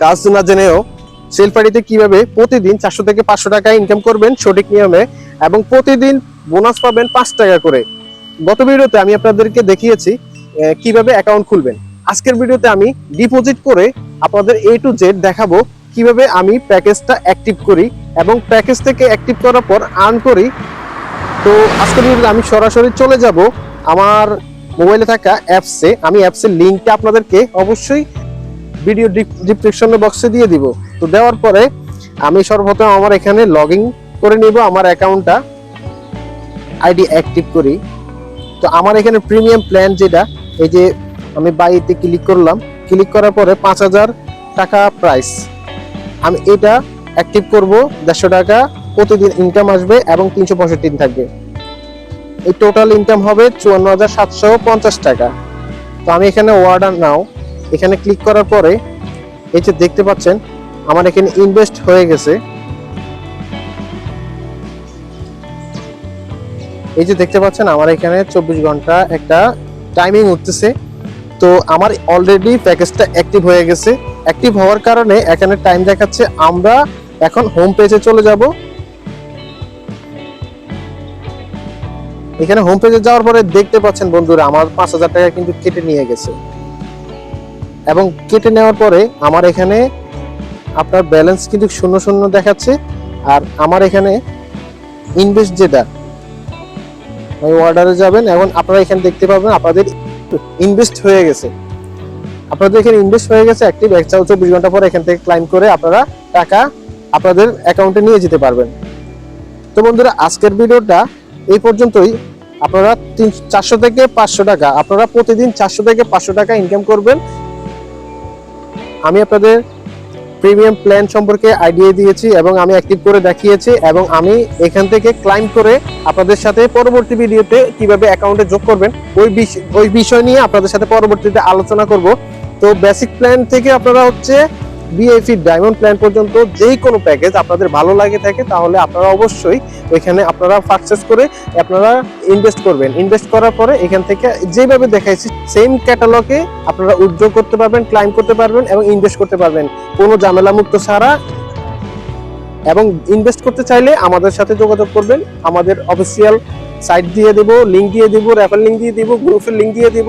কাজ না জেনেও সেল পার্টিতে কিভাবে প্রতিদিন 400 থেকে 500 টাকা ইনকাম করবেন সঠিক নিয়মে এবং প্রতিদিন বোনাস পাবেন 5 টাকা করে। গত ভিডিওতে আমি আপনাদেরকে দেখিয়েছি কিভাবে অ্যাকাউন্ট খুলবেন। আজকের ভিডিওতে আমি ডিপোজিট করে আপনাদের A to Z দেখাবো কিভাবে আমি প্যাকেজটা অ্যাক্টিভ করি এবং প্যাকেজ থেকে অ্যাক্টিভ করার পর আর্ন করি। তো আজকের ভিডিওতে আমি সরাসরি চলে যাব আমার মোবাইলে থাকা অ্যাপসে। আমি অ্যাপসের লিঙ্কটা আপনাদেরকে অবশ্যই ভিডিও ডিসক্রিপশন বক্সে দিয়ে দিব। তো দেওয়ার পরে আমি সর্বপ্রথম আমার এখানে লগ ইন করে নিব, আমার অ্যাকাউন্টটা আইডি অ্যাক্টিভ করি। তো আমার এখানে প্রিমিয়াম প্ল্যান যেটা, এই যে আমি বাইতে ক্লিক করলাম, ক্লিক করার পরে 5000 টাকা প্রাইস, আমি এটা অ্যাক্টিভ করব। 150 টাকা প্রতিদিন ইনকাম আসবে এবং 365 দিন থাকবে। এই টোটাল ইনকাম হবে 54750 টাকা। তো আমি এখানে অর্ডার নাও এখানে ক্লিক করার পরে এই যে দেখতে পাচ্ছেন আমার এখানে ইনভেস্ট হয়ে গেছে। এই যে দেখতে পাচ্ছেন আমার এখানে 24 ঘন্টা একটা টাইমিং উঠতেছে। তো আমার অলরেডি প্যাকেজটা অ্যাক্টিভ হয়ে গেছে। অ্যাক্টিভ হওয়ার কারণে এখানে টাইম দেখাচ্ছে। আমরা এখন হোম পেজে চলে যাব। এখানে হোম পেজে যাওয়ার পরে দেখতে পাচ্ছেন বন্ধুরা আমার 5000 টাকা কিন্তু কেটে নিয়ে গেছে এবং কেটে নেওয়ার পরে আমার এখানে আপনার ব্যালেন্স কিন্তু 00 দেখাচ্ছে। আর আমার এখানে ইনভেস্ট যেটা, ওই অর্ডারে যাবেন, এখন আপনারা এখানে দেখতে পাবেন আপনাদের ইনভেস্ট হয়ে গেছে। আপনাদের এখানে ইনভেস্ট হয়ে গেছে অ্যাক্টিভ। 24 ঘন্টা পরে এখান থেকে ক্লাইম করে আপনারা টাকা আপনাদের অ্যাকাউন্টে নিয়ে যেতে পারবেন। তো বন্ধুরা আজকের ভিডিওটা এই পর্যন্তই। আপনারা 400 থেকে 500 টাকা, আপনারা প্রতিদিন 400 থেকে 500 টাকা ইনকাম করবেন। আমি আপনাদের প্রিমিয়াম প্ল্যান সম্পর্কে আইডিয়া দিয়েছি এবং আমি অ্যাক্টিভ করে দেখিয়েছি এবং আমি এখান থেকে ক্লাইম করে আপনাদের সাথে পরবর্তী ভিডিওতে কিভাবে অ্যাকাউন্টে যোগ করবেন ওই বিষয় নিয়ে আপনাদের সাথে পরবর্তীতে আলোচনা করব। তো বেসিক প্ল্যান থেকে আপনারা হচ্ছে ভিআইপি ডায়মন্ড প্ল্যান পর্যন্ত যেই কোনো প্যাকেজ আপনাদের ভালো লাগে থাকে তাহলে আপনারা অবশ্যই ওইখানে আপনারা পারচেজ করে আপনারা ইনভেস্ট করবেন। ইনভেস্ট করার পরে এখান থেকে যেভাবে দেখাইছি সেম ক্যাটালগে আপনারা উইথড্র করতে পারবেন, ক্লাইম করতে পারবেন এবং ইনভেস্ট করতে পারবেন কোনো ঝামেলা মুক্ত ছাড়া। এবং ইনভেস্ট করতে চাইলে আমাদের সাথে যোগাযোগ করবেন। আমাদের অফিসিয়াল সাইট দিয়ে দেব, লিঙ্ক দিয়ে দেব, রেফারেল লিঙ্ক দিয়ে দেব, গ্রুপের লিঙ্ক দিয়ে দেব।